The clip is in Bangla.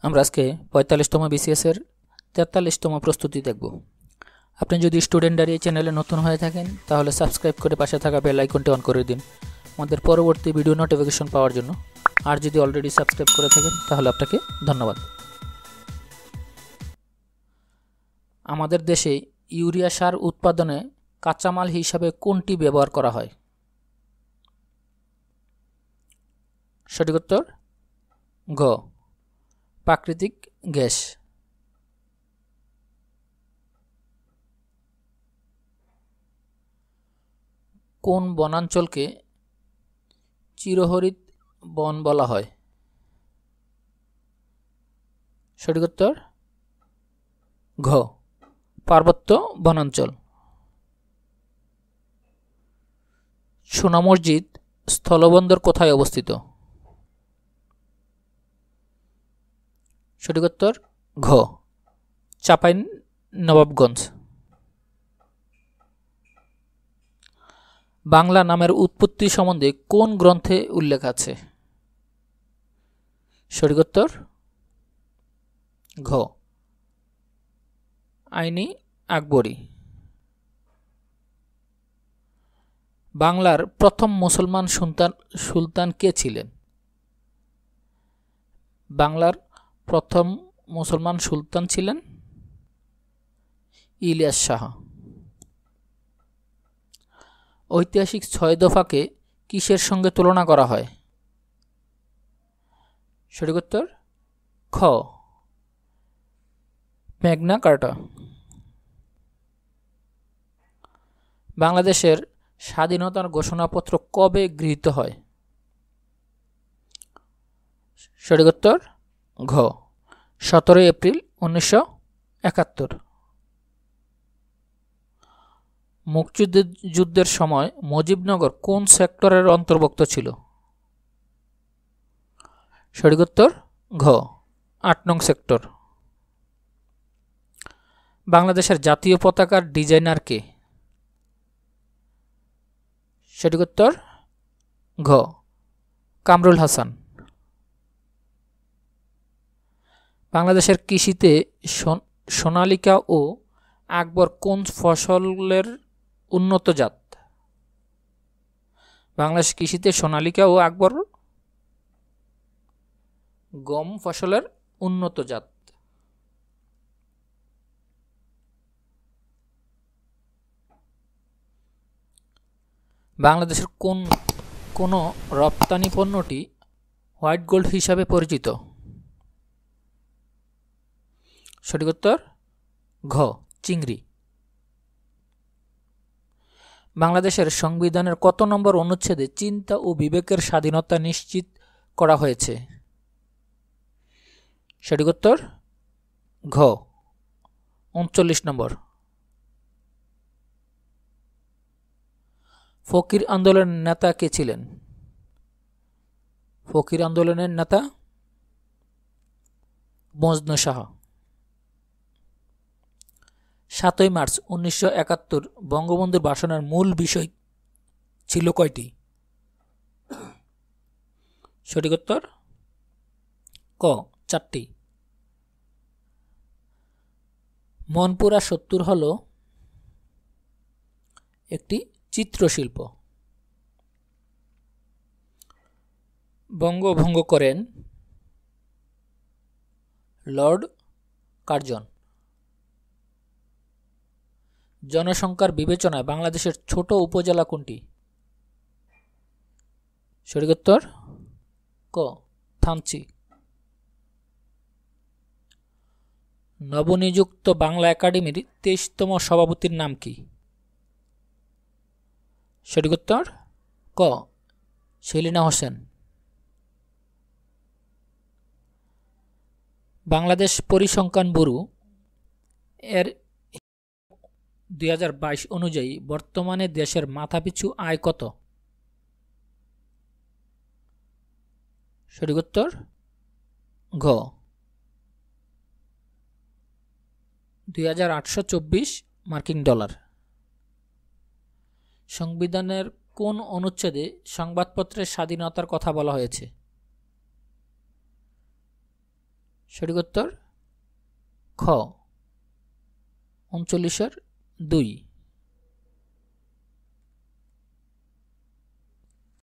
আমরা আজকে ৪৫তম BCS এর ৪৩তম প্রস্তুতি দেখব। আপনি যদি স্টুডেন্ট ডায়েরি চ্যানেলে নতুন হয়ে থাকেন তাহলে সাবস্ক্রাইব করে পাশে থাকা বেল আইকনটি অন করে দিন আমাদের পরবর্তী ভিডিও নোটিফিকেশন পাওয়ার জন্য। আর যদি অলরেডি সাবস্ক্রাইব করে থাকেন তাহলে আপনাকে ধন্যবাদ। আমাদের দেশে ইউরিয়া সার উৎপাদনে কাঁচামাল হিসাবে কোনটি ব্যবহার করা হয়? সঠিক উত্তর ঘ, প্রাকৃতিক গ্যাস। কোন বনাঞ্চলকে চিরহরিত বন বলা হয়? সঠিক উত্তর ঘ, পার্বত্য বনাঞ্চল। সোনা মসজিদ স্থলবন্দর কোথায় অবস্থিত? সঠিক উত্তর ঘ, চাঁপাইনবাবগঞ্জ। বাংলা নামের উৎপত্তি সম্বন্ধে কোন গ্রন্থে উল্লেখ আছে? সঠিক উত্তর ঘ, আইনি আকবরী। বাংলার প্রথম মুসলমান সুলতান কে ছিলেন? বাংলার প্রথম মুসলমান সুলতান ছিলেন ইলিয়াস শাহ। ঐতিহাসিক ৬ দফাকে কিসের সঙ্গে তুলনা করা হয়? সঠিক উত্তর খ, ম্যাগনা কার্টা। বাংলাদেশের স্বাধীনতার ঘোষণাপত্র কবে গৃহীত হয়? সঠিক উত্তর ঘ, ১৭ এপ্রিল ১৯৭১। মুক্তিযুদ্ধের সময় মুজিবনগর কোন সেক্টরের অন্তর্ভুক্ত ছিল? সঠিক উত্তর ঘ, ৮ নং সেক্টর। বাংলাদেশের জাতীয় পতাকার ডিজাইনার কে? সঠিক উত্তর ঘ, কামরুল হাসান। বাংলাদেশের কৃষিতে সোনালিকা ও আকবর কোন ফসলের উন্নত জাত? বাংলাদেশ কৃষিতে সোনালিকা ও আকবর গম ফসলের উন্নত জাত। বাংলাদেশের কোন রপ্তানি পণ্যটি হোয়াইট গোল্ড হিসাবে পরিচিত? সঠিক উত্তর ঘ, চিংড়ি। বাংলাদেশের সংবিধানের কত নম্বর অনুচ্ছেদে চিন্তা ও বিবেকের স্বাধীনতা নিশ্চিত করা হয়েছে? সঠিক উত্তর ঘ, ৩৯ নম্বর। ফকির আন্দোলনের নেতা কে ছিলেন? ফকির আন্দোলনের নেতা মজনু শাহ। ৭ই মার্চ ১৯৭১ বঙ্গবন্ধুর ভাষণের মূল বিষয় ছিল কয়টি? সঠিক উত্তর ক, ৪টি। মনপুরা ৭০ হল একটি চিত্রশিল্প। বঙ্গভঙ্গ করেন লর্ড কার্জন। জনসংখ্যার বিবেচনায় বাংলাদেশের ছোট উপজেলা কোনটি? সঠিক উত্তর ক, থানচি। নবনিযুক্ত বাংলা একাডেমির ২৩তম সভাপতির নাম কি? সঠিক উত্তর ক, সেলিনা হোসেন। বাংলাদেশ পরিসংখ্যান ব্যুরো এর ২০২২ অনুযায়ী বর্তমানে দেশের মাথাপিছু আয় কত? সঠিক উত্তর ঘ, ২৮২৪ মার্কিন ডলার। সংবিধানের কোন অনুচ্ছেদে সংবাদপত্রের স্বাধীনতার কথা বলা হয়েছে? সঠিক উত্তর খ 39/2।